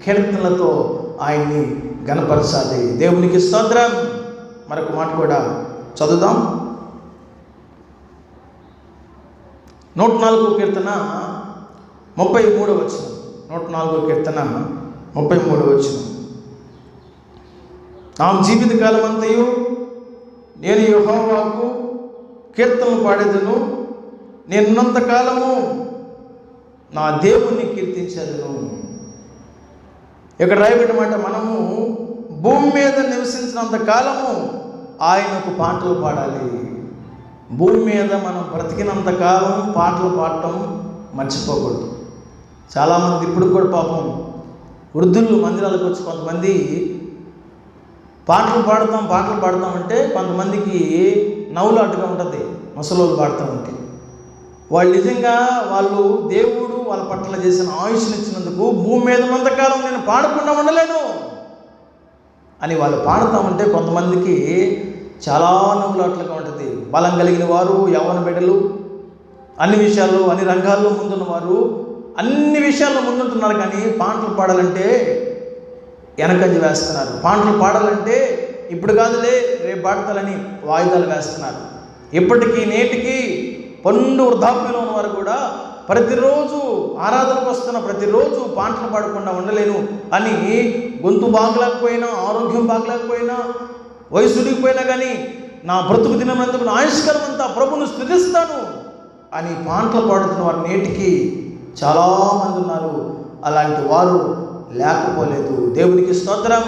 కీర్తనలతో ఆయన్ని గణపరచాలి. దేవునికి స్తోత్రం. మరొక మాట కూడా చదువుదాం. 104వ కీర్తన 33వ వచనం. 104వ కీర్తన 33వ వచనం. నా జీవిత కాలం అంతయు నేను యెహోవాకు కీర్తనలు పాడేదను, నేనున్నంత కాలము నా దేవుణ్ణి కీర్తించేదను. ఇక్కడ రాయబడినమాట, మనము భూమి మీద నివసించినంత కాలము ఆయనకు పాటలు పాడాలి. భూమి మీద మనం బ్రతికినంత కాలం పాటలు పాడటం మర్చిపోకూడదు. చాలామంది ఇప్పుడు కూడా పాపం వృద్ధులు మందిరాలకు వచ్చి కొంతమంది పాటలు పాడతాం అంటే కొంతమందికి నవ్వులాటగా ఉంటుంది. ముసలోళ్ళు పాడుతూ ఉంటే వాళ్ళు నిజంగా దేవుడు వాళ్ళ పట్ల చేసిన ఆయుష్ని ఇచ్చినందుకు భూమి మీద ఉన్నంతకాలం నేను పాడకుండా ఉండలేను అని వాళ్ళు పాడుతామంటే కొంతమందికి చాలా నవ్వులాట్లుగా ఉంటుంది. బలం కలిగిన వారు, యవ్వన బిడ్డలు, అన్ని విషయాల్లో, అన్ని రంగాల్లో ముందున్నవారు అన్ని విషయాల్లో ముందుంటున్నారు. కానీ పాటలు పాడాలంటే వెనకంజ వేస్తున్నారు. పాటలు పాడాలంటే ఇప్పుడు కాదులే రేపు పాడతాలని వాయిదాలు వేస్తున్నారు. ఇప్పటికీ నేటికి పండు వృద్ధాప్యంలో ఉన్నవారు కూడా ప్రతిరోజు ఆరాధనకు వస్తున్న ప్రతిరోజు పాటలు పాడకుండా ఉండలేను అని, గొంతు బాగలేకపోయినా, ఆరోగ్యం బాగలేకపోయినా, వయసు ఉడిగిపోయినా కానీ నా బ్రతుకు దినమందుకు నా ఆయుష్కాలం అంతా ప్రభువును స్తుతిస్తాను అని పాటలు పాడుతున్న వారు నేటికి చాలామంది ఉన్నారు. అలాంటి వారు లేకపోలేదు. దేవునికి స్తోత్రం.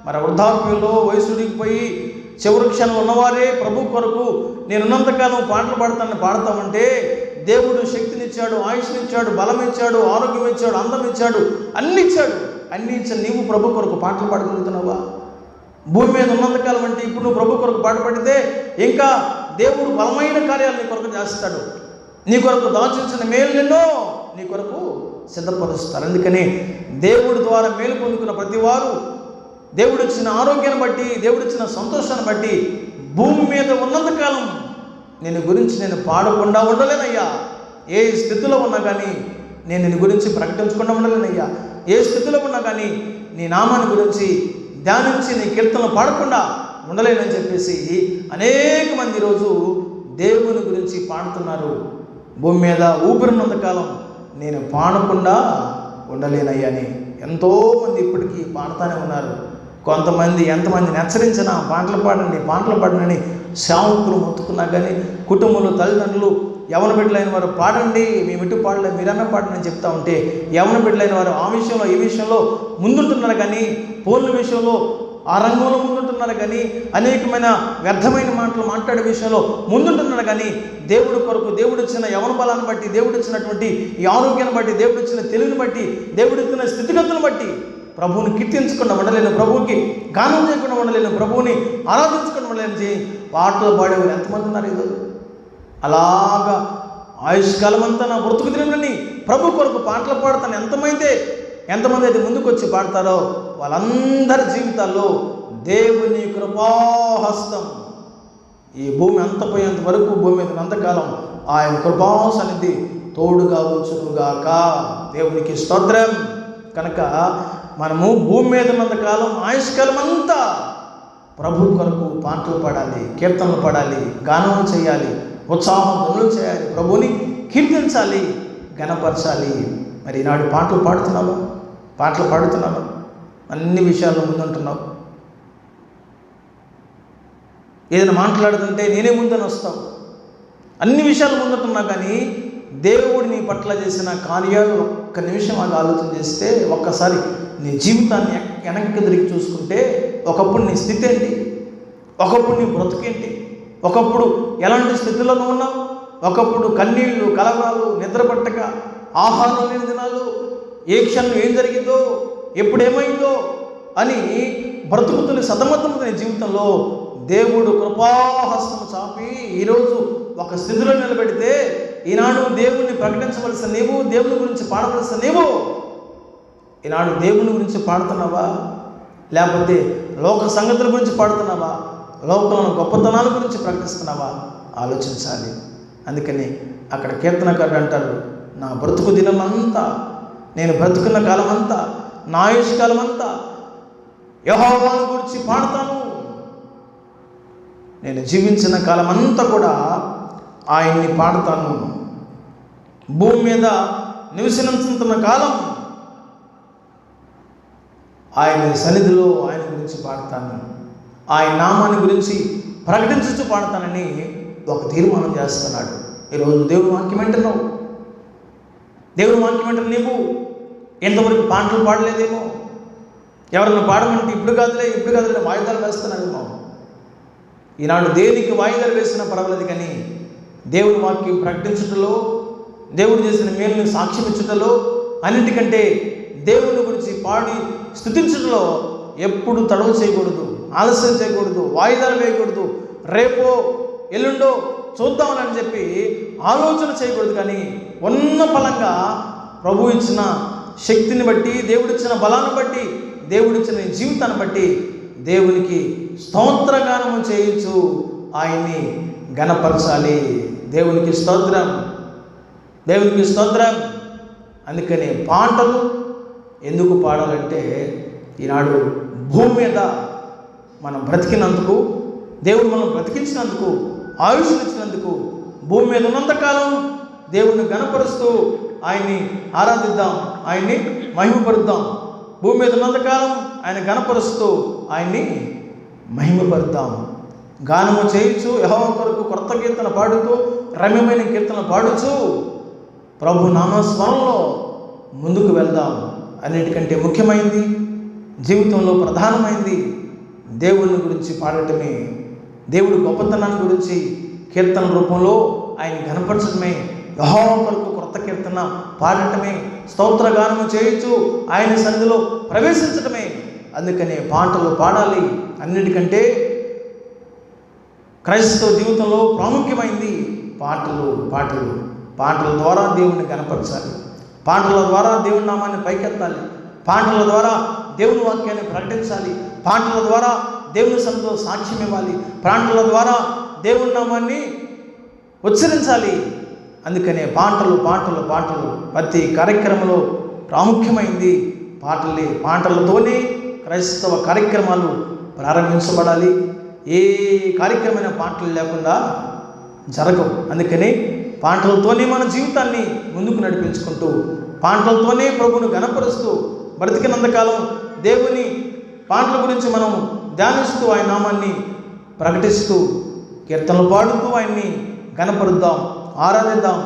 మరి వృద్ధాప్యంలో వయసు ఉడిగిపోయి చివరి క్షణంలో ఉన్నవారే ప్రభు కొరకు నేనున్నంతకాలం పాటలు పాడతామంటే దేవుడు శక్తినిచ్చాడు, ఆయుష్నిచ్చాడు, బలం ఇచ్చాడు, ఆరోగ్యం ఇచ్చాడు, అందం ఇచ్చాడు, అన్ని ఇచ్చాడు. అన్ని ఇచ్చిన నీవు ప్రభు కొరకు పాటలు పాడగలుగుతున్నావా? భూమి మీద ఉన్నంతకాలం అంటే ఇప్పుడు నువ్వు ప్రభు కొరకు పాట పాడితే ఇంకా దేవుడు బలమైన కార్యాలు నీ కొరకు చేస్తాడు. నీ కొరకు దాచించిన మేలు ఎన్నో నీ కొరకు సిద్ధపరుస్తారు. అందుకని దేవుడి ద్వారా మేలు పొందుకున్న ప్రతి వారు దేవుడు ఇచ్చిన ఆరోగ్యాన్ని బట్టి, దేవుడు ఇచ్చిన సంతోషాన్ని బట్టి భూమి మీద ఉన్నంతకాలం నేను గురించి నేను పాడకుండా ఉండలేనయ్యా. ఏ స్థితిలో ఉన్నా కానీ నేను నీ గురించి ప్రకటించకుండా ఉండలేనయ్యా. ఏ స్థితిలో ఉన్నా కానీ నీ నామాన్ని గురించి ధ్యానించి నీ కీర్తనలు పాడకుండా ఉండలేనని చెప్పేసి అనేక మంది ఈరోజు దేవుని గురించి పాడుతున్నారు. భూమి మీద ఊపిరినంతకాలం నేను పాడకుండా ఉండలేనయ్యా అని ఎంతోమంది ఇప్పటికీ పాడుతూనే ఉన్నారు. కొంతమంది ఎంతమందిని హెచ్చరించినా పాటలు పాడండి సేవకులు మొత్తుకున్నా కానీ కుటుంబంలో తల్లిదండ్రులు యవన బిడ్డలైన వారు పాడండి, మేము ఇటు పాడలేదు మీరన్నా పాడండి అని చెప్తా ఉంటే యవన బిడ్డలైన వారు ఆ విషయంలో ఈ విషయంలో ముందుంటున్నారు కానీ, ఫోన్ల విషయంలో ఆ రంగంలో ముందుంటున్నారు కానీ, అనేకమైన వ్యర్థమైన మాటలు మాట్లాడే విషయంలో ముందుంటున్నారు కానీ, దేవుడి కొరకు దేవుడిచ్చిన యవన బలాన్ని బట్టి, దేవుడిచ్చినటువంటి ఈ ఆరోగ్యాన్ని బట్టి, దేవుడిచ్చిన తెలివిని బట్టి, దేవుడిచ్చిన స్థితిగతులను బట్టి ప్రభువుని కీర్తించకుండా ఉండలేను, ప్రభువుకి గానం చేయకుండా ఉండలేను, ప్రభువుని ఆరాధించకుండా ఉండలేని పాటలు పాడేవారు ఎంతమంది ఉన్నారు ఈరోజు? అలాగా ఆయుష్కాలం అంతా నా బ్రతుకు దినమని ప్రభు కొరకు పాటలు పాడతాను ఎంతమంది అయితే ముందుకు వచ్చి పాడతారో వాళ్ళందరి జీవితాల్లో దేవుని కృపాహస్తం ఈ భూమి అంతపోయేంత వరకు, భూమి మీద అంతకాలం ఆయన కృపా సన్నిధి తోడుగా ఉంచునుగాక. దేవునికి స్తోత్రం. కనుక మనము భూమి మీద ఉన్నంతకాలం ఆయుష్కాలం అంతా ప్రభు కొరకు పాటలు పాడాలి, కీర్తనలు పాడాలి, గానం చేయాలి, ఉత్సాహం చేయాలి, ప్రభువుని కీర్తించాలి, ఘనపరచాలి. మరి ఈనాడు పాటలు పాడుతున్నావా? అన్ని విషయాల్లో ముందుంటున్నావు. ఏదైనా మాట్లాడుతుంటే నేనే ముందని వస్తావు. అన్ని విషయాలు ముందుంటున్నావు కానీ దేవుడు నీ పట్ల చేసిన కార్యాలు ఒక్క నిమిషం అది ఆలోచన చేస్తే, ఒక్కసారి నీ జీవితాన్ని వెనక్కి తిరిగి చూసుకుంటే ఒకప్పుడు నీ స్థితి ఏంటి, ఒకప్పుడు నీ బ్రతుకేంటి, ఒకప్పుడు ఎలాంటి స్థితిలో ఉన్నావు, ఒకప్పుడు కన్నీళ్ళు, కలవరాలు, నిద్ర పట్టక, ఆహారం లేని దినాలు, ఏ క్షణం ఏం జరిగిందో, ఎప్పుడు ఏమైందో అని బ్రతుకుతున్న సతమతమవుతున్న జీవితంలో దేవుడు కృపాహస్తం చాపి ఈరోజు ఒక స్థితిలో నిలబెడితే, ఈనాడు దేవుణ్ణి ప్రకటించవలసిన నీవు, దేవుని గురించి పాడవలసిన నీవు ఈనాడు దేవుని గురించి పాడుతున్నావా? లేకపోతే లోక సంగతుల గురించి పాడుతున్నావా? లోకంలో గొప్పతనాల గురించి ప్రకటిస్తున్నావా? ఆలోచించాలి. అందుకని అక్కడ కీర్తనకారుడు అంటారు, నా బ్రతుకు దినమంతా, నేను బ్రతుకున్న కాలం అంతా, నా ఆయుష్కాలం అంతా యెహోవాను గురించి పాడతాను. నేను జీవించిన కాలం అంతా కూడా ఆయన్ని పాడతాను. భూమి మీద నివసించుతున్న కాలం ఆయన సన్నిధిలో ఆయన గురించి పాడతాను, ఆయన నామాన్ని గురించి ప్రకటించుతూ పాడతానని ఒక తీర్మానం చేస్తున్నాడు. ఈరోజు దేవుని వాక్యం వింటున్నావు. దేవుని వాక్యం వింటున్న నీవు ఎంతవరకు పాటలు పాడలేదేమో, ఎవరన్నా పాడమంటే ఇప్పుడు కాదులే వాయిదాలు వేస్తున్నారేమో. ఈనాడు దేనికి వాయిదాలు వేసినా పర్వాలేదు కానీ దేవుని వాక్యం ప్రకటించుటలో, దేవుడు చేసిన మేలుని సాక్ష్యం ఇచ్చుటలో, అన్నిటికంటే దేవుని గురించి పాడి స్తుతించడంలో ఎప్పుడు తడవ చేయకూడదు, ఆలస్యం చేయకూడదు, వాయిదాలు వేయకూడదు, రేపో ఎల్లుండో చూద్దామని చెప్పి ఆలోచన చేయకూడదు. కానీ ఉన్న బలంగా ప్రభు ఇచ్చిన శక్తిని బట్టి, దేవుడిచ్చిన బలాన్ని బట్టి, దేవుడిచ్చిన జీవితాన్ని బట్టి దేవునికి స్తోత్రగానము చేయించు ఆయన్ని ఘనపరచాలి. దేవునికి స్తోత్రం, దేవునికి స్తోత్రం. అందుకని పాటలు ఎందుకు పాడాలంటే, ఈనాడు భూమి మీద మనం బ్రతికినందుకు, దేవుడు మనం బ్రతికించినందుకు ఆయుష్ను ఇచ్చినందుకు భూమి మీద ఉన్నంతకాలం దేవుణ్ణి గణపరుస్తూ ఆయన్ని ఆరాధిద్దాం, ఆయన్ని మహిమపరుద్దాం. భూమి మీద ఉన్నంతకాలం ఆయన గణపరుస్తూ ఆయన్ని మహిమపరుద్దాం. గానము చేయించు, యెహోవా కొరకు కొత్త కీర్తన పాడుతూ, రమ్యమైన కీర్తన పాడుచు ప్రభు నామస్మరణలో ముందుకు వెళ్దాం. అన్నిటికంటే ముఖ్యమైనది, జీవితంలో ప్రధానమైనది దేవుని గురించి పాడటమే. దేవుడి గొప్పతనాన్ని గురించి కీర్తన రూపంలో ఆయన కనపరచడమే, యెహోవా కొరకు కొత్త కీర్తన పాడటమే, స్తోత్ర గానము చేయొచ్చు, ఆయన సన్నిధిలో ప్రవేశించడమే. అందుకనే పాటలు పాడాలి. అన్నిటికంటే క్రైస్తవ జీవితంలో ప్రాముఖ్యమైనది పాటలు. పాటల ద్వారా దేవుణ్ణి కనపరచాలి, పాటల ద్వారా దేవుని నామాన్ని పైకెత్తాలి, పాటల ద్వారా దేవుని వాక్యాన్ని ప్రకటించాలి, పాటల ద్వారా దేవుని సన్నిధిలో సాక్ష్యం ఇవ్వాలి, పాటల ద్వారా దేవుని నామాన్ని ఉచ్చరించాలి. అందుకనే పాటలు ప్రతి కార్యక్రమంలో ప్రాముఖ్యమైంది పాటలే. పాటలతోనే క్రైస్తవ కార్యక్రమాలు ప్రారంభించబడాలి. ఏ కార్యక్రమమైన పాటలు లేకుండా జరగవు. అందుకని పాటలతోనే మన జీవితాన్ని ముందుకు నడిపించుకుంటూ, పాటలతోనే ప్రభువును గణపరుస్తూ, బ్రతికినంతకాలం దేవుని పాటల గురించి మనం ధ్యానిస్తూ, ఆయన నామాన్ని ప్రకటిస్తూ, కీర్తనలు పాడుతూ ఆయన్ని గణపరుద్దాం, ఆరాధిద్దాం.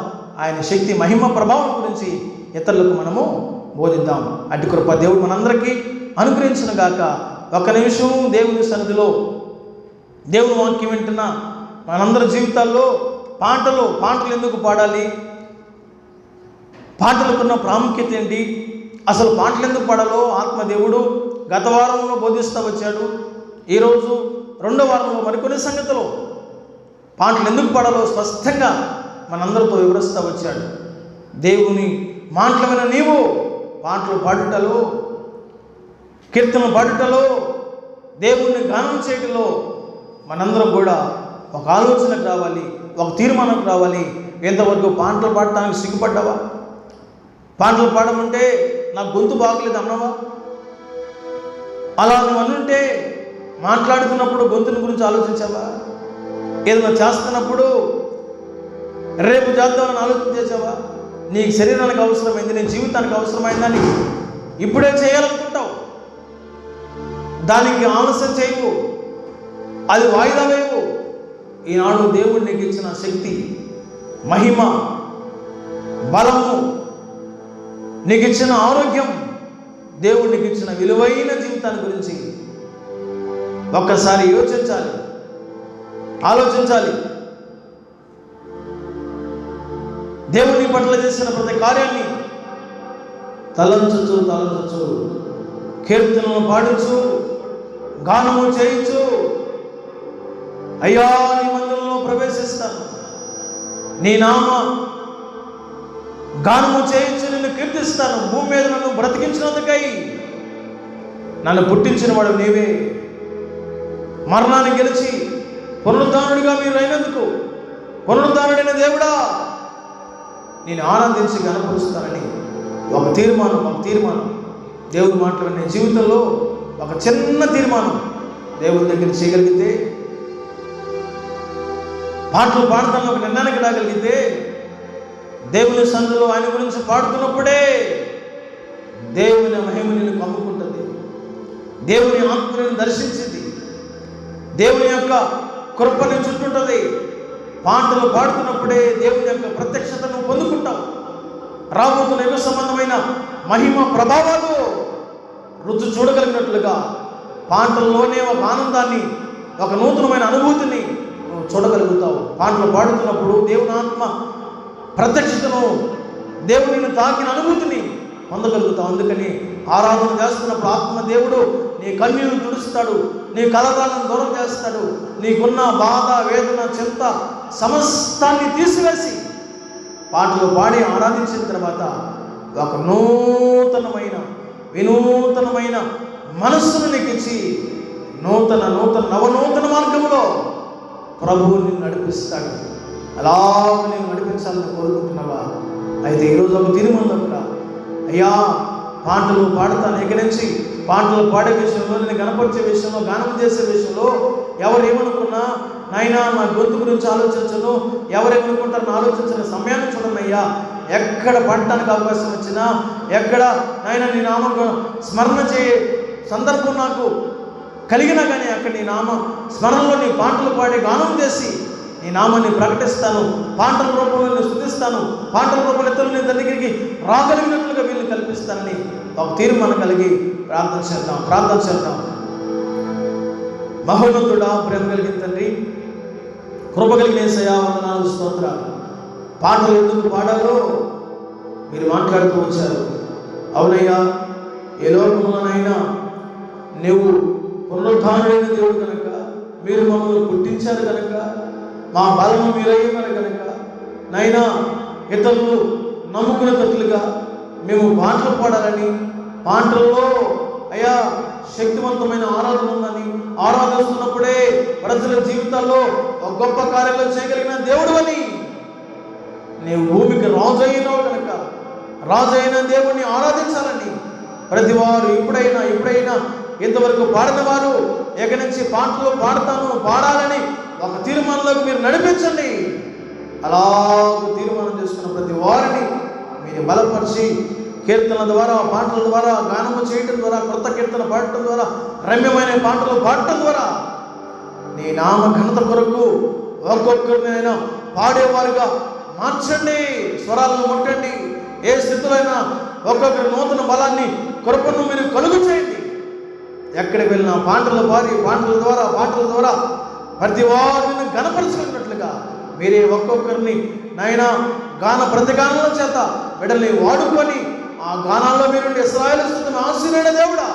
ఆయన శక్తి మహిమ ప్రభావం గురించి ఇతరులకు మనము బోధిద్దాం. అట్టి కృప దేవుడు మనందరికీ అనుగ్రహించును గాక. ఒక్క నిమిషం దేవుని సన్నిధిలో దేవుని వాక్యం వింటున్న మనందరి జీవితాల్లో పాటలు ఎందుకు పాడాలి, పాటలకున్న ప్రాముఖ్యత ఏంటి, అసలు పాటలు ఎందుకు పాడాలో ఆత్మదేవుడు గత వారంలో బోధిస్తూ వచ్చాడు. ఈరోజు రెండో వారంలో మరికొన్ని సంగతులు పాటలు ఎందుకు పాడాలో స్పష్టంగా మనందరితో వివరిస్తూ వచ్చాడు. దేవుని మాటలమైన నీవు పాటలు పాడుటలో, కీర్తనలు పాడుటలో, దేవుణ్ణి గానం చేయటంలో మనందరం కూడా ఒక ఆలోచనకు రావాలి, ఒక తీర్మానంకు రావాలి. ఎంతవరకు పాటలు పాడటానికి సిగ్గుపడ్డావా? పాటలు పాడమంటే నాకు గొంతు బాగలేదు అన్నావా? అలా నువ్వు అనుంటే మాట్లాడుతున్నప్పుడు గొంతుని గురించి ఆలోచించావా? ఏదైనా చేస్తున్నప్పుడు రేపు చేద్దామని ఆలోచన చేసావా? నీ శరీరానికి అవసరమైంది, నీ జీవితానికి అవసరమైందని ఇప్పుడే చేయాలనుకుంటావు. దానికి ఆలస్యం చేయవు, అది వాయిదా వేయవు. ఈనాడు దేవుడు నీకు ఇచ్చిన శక్తి, మహిమ, బలము, నీకు ఇచ్చిన ఆరోగ్యం, దేవుడు నీకు ఇచ్చిన విలువైన జీవితాన్ని గురించి ఒక్కసారి ఆలోచించాలి. దేవుని పట్ల చేసిన ప్రతి కార్యాన్ని తలంచు కీర్తనలు పాడించు, గానము చేయించు. అయ్యా, నీ మందిరంలో ప్రవేశిస్తాను, నీ నామ గానము చేయించు, నిన్ను కీర్తిస్తాను. భూమి మీద నన్ను బ్రతికించినందుకై నన్ను పుట్టించిన వాడు నీవే. మరణాన్ని గెలిచి పునరుద్ధానుడిగా మీరు అయినందుకు, పునరుద్ధానుడైన దేవుడా, నేను ఆనందించి కనపరుస్తానని ఒక తీర్మానం దేవుడు మాట్లాడిన జీవితంలో ఒక చిన్న తీర్మానం దేవుడి దగ్గర చేయగలిగితే, పాటలు పాడుతున్న ఒక నిర్ణయానికి రాగలిగితే, దేవుని సన్నిధిలో ఆయన గురించి పాడుతున్నప్పుడే దేవుని మహిమ నిన్ను కమ్ముకుంటుంది, దేవుని ఆత్మని దర్శించింది, దేవుని యొక్క కృపని చుట్టుంటుంది. పాటలు పాడుతున్నప్పుడే దేవుని యొక్క ప్రత్యక్షతను పొందుకుంటావు. రాబోతున్న యుగ సంబంధమైన మహిమ ప్రభావాలు రుచి చూడగలిగినట్లుగా పాటల్లోనే ఒక ఆనందాన్ని, ఒక నూతనమైన అనుభూతిని నువ్వు చూడగలుగుతావు. పాటలు పాడుతున్నప్పుడు దేవుని ఆత్మ ప్రత్యక్షతను, దేవుని తాకిన అనుభూతిని పొందగలుగుతావు. అందుకని ఆరాధన చేస్తున్నప్పుడు ఆత్మదేవుడు నీ కన్నీళ్లు తుడుస్తాడు, నీ కలవరాలను దూరం చేస్తాడు. నీకున్న బాధ, వేదన, చింత సమస్తాన్ని తీసివేసి పాటలు పాడి ఆరాధించిన తర్వాత ఒక వినూతనమైన మనస్సును నీకు ఇచ్చి నవనూతన మార్గంలో ప్రభువు నిన్ను నడిపిస్తాడు. అలా నేను నడిపించాలని కోరుకుంటున్నావా? అయితే ఈరోజు ఒక తీర్మానం కూడా, అయ్యా, పాటలు పాడతాను, ఇక నుంచి పాటలు పాడే విషయంలో, నేను కనపరిచే విషయంలో, గానం చేసే విషయంలో ఎవరు ఏమనుకున్నా నాయనా నా గొంతు గురించి ఆలోచించను, ఎవరేమనుకుంటారని ఆలోచించిన సమయాన్ని చూడండి అయ్యా. ఎక్కడ పడటానికి అవకాశం వచ్చినా, ఎక్కడ నాయన నీ నామ స్మరణ చేయ సందర్భం నాకు కలిగినా కానీ అక్కడ నీ నామ స్మరణలో నీ పాటలు పాడి గానం చేసి నీ నామాన్ని ప్రకటిస్తాను, పాటల రూపంలో నేను స్తుతిస్తాను, పాటల రూపంలో ఇతరులు నీ దగ్గరికి రాగలిగినట్లుగా వీళ్ళని కల్పిస్తానని ఒక తీర్మానం కలిగి ప్రార్థన చేద్దాం. మహోన్నతుడా, ప్రేమ కలిగిన తండ్రి, కృప కలిగిన యేసయ్యా, వందనాలు, స్తోత్రాలు. పాటలు ఎందుకు పాడాలో మీరు మాట్లాడుతూ వచ్చారు. అవునయ్యా, ఏ లోకంలోనైనా నువ్వు పునరుద్ధానుడైన దేవుడు కనుక, మీరు మమ్మల్ని పుట్టించారు కనుక, మా బలము మీరయ్యమని కనుక నైనా ఇతరులు నమ్ముకునేటట్లుగా మేము పాటలు పాడాలని, పాటల్లో అయ్యా శక్తివంతమైన ఆరాధన ఉందని, ఆరాధిస్తున్నప్పుడే ప్రజల జీవితాల్లో ఒక గొప్ప కార్యాలు చేయగలిగిన దేవుడు అని, నీవు భూమికి రాజు అయినావు కనుక రాజు అయిన దేవుడిని ఆరాధించాలని ప్రతి వారు ఇప్పుడైనా ఇంతవరకు పాడిన వారు ఇక నుంచి పాటలు పాడాలని ఒక తీర్మానంలోకి మీరు నడిపించండి. అలాగ తీర్మానం చేసుకున్న ప్రతి వారిని మీరు బలపరిచి కీర్తనల ద్వారా, పాటల ద్వారా, గానము చేయటం ద్వారా, కొత్త కీర్తన పాడటం ద్వారా, రమ్యమైన పాటలు పాడటం ద్వారా నీ నామ ఘనత కొరకు ఒక్కొక్కరినైనా పాడేవారుగా మార్చండి. స్వరాలను ముట్టండి. ఏ స్థితిలో ఒక్కొక్కరి నూతన బలాన్ని కృపను మీరు కలుగు చేయండి. ఎక్కడికి వెళ్ళినా పాటల ద్వారా ప్రతి వారిని గణపరచుకున్నట్లుగా మీరే ఒక్కొక్కరిని నాయనా గాన ప్రతిగానాల చేత బిడ్డల్ని వాడుకొని ఆ గానాల్లో మీరు ఇశ్రాయేలు స్థితిని ఆశీనుడైన దేవుడా,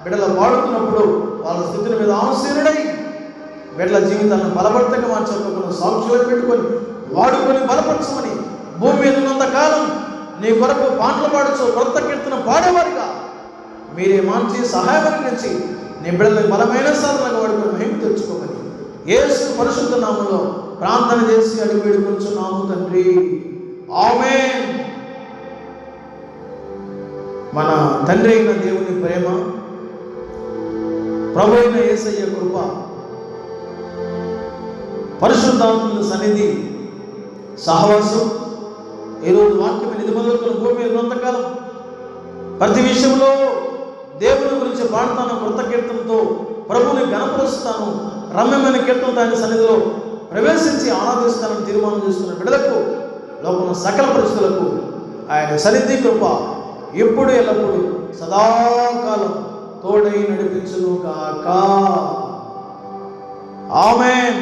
బిడ్డలు వాడుతున్నప్పుడు వాళ్ళ స్థితిని మీద ఆశీనుడై బిడ్డల జీవితాలను బలపడతగా మార్చుకోకుండా సాక్షులు పెట్టుకొని వాడుకొని బలపరచమని, భూమి మీద ఉన్నంతకాలం నీ కొరకు పాటలు పాడచ్చు, కొత్త కీర్తన పాడేవారుగా మీరే మార్చి సహాయం అందించి నీ బిడ్డలకు బలమైన సాధనగా వాడుకొని మహిమ తెచ్చుకోమని యేసు పరిశుద్ధ నామములో ప్రార్థన చేసి అడిగి వేడుకొంచున్నాము తండ్రి. ఆమేన్. మన తండ్రి అయిన దేవుని ప్రేమ, ప్రభు అయిన యేసయ్య కృప, పరిశుద్ధాత్మల సన్నిధి, సహవాసం ఈరోజు వాక్యం ఇది మొదలుకొని భూమి మీద ఉన్నంతకాలం ప్రతి విషయంలో దేవుని గురించి పాడతాను, కృత కీర్తనతో ప్రభుని గణపరుస్తాను, రమ్యమైన కీర్తనతో ఆయన సన్నిధిలో ప్రవేశించి ఆరాధిస్తానని తీర్మానం చేసుకున్న బిడ్డలకు, లోకంలో సకల పరిస్థితులకు ఆయన సన్నిధి కృప ఎప్పుడు ఎల్లప్పుడు సదాకాలం తోడై నడిపించును గాక. ఆమేన్.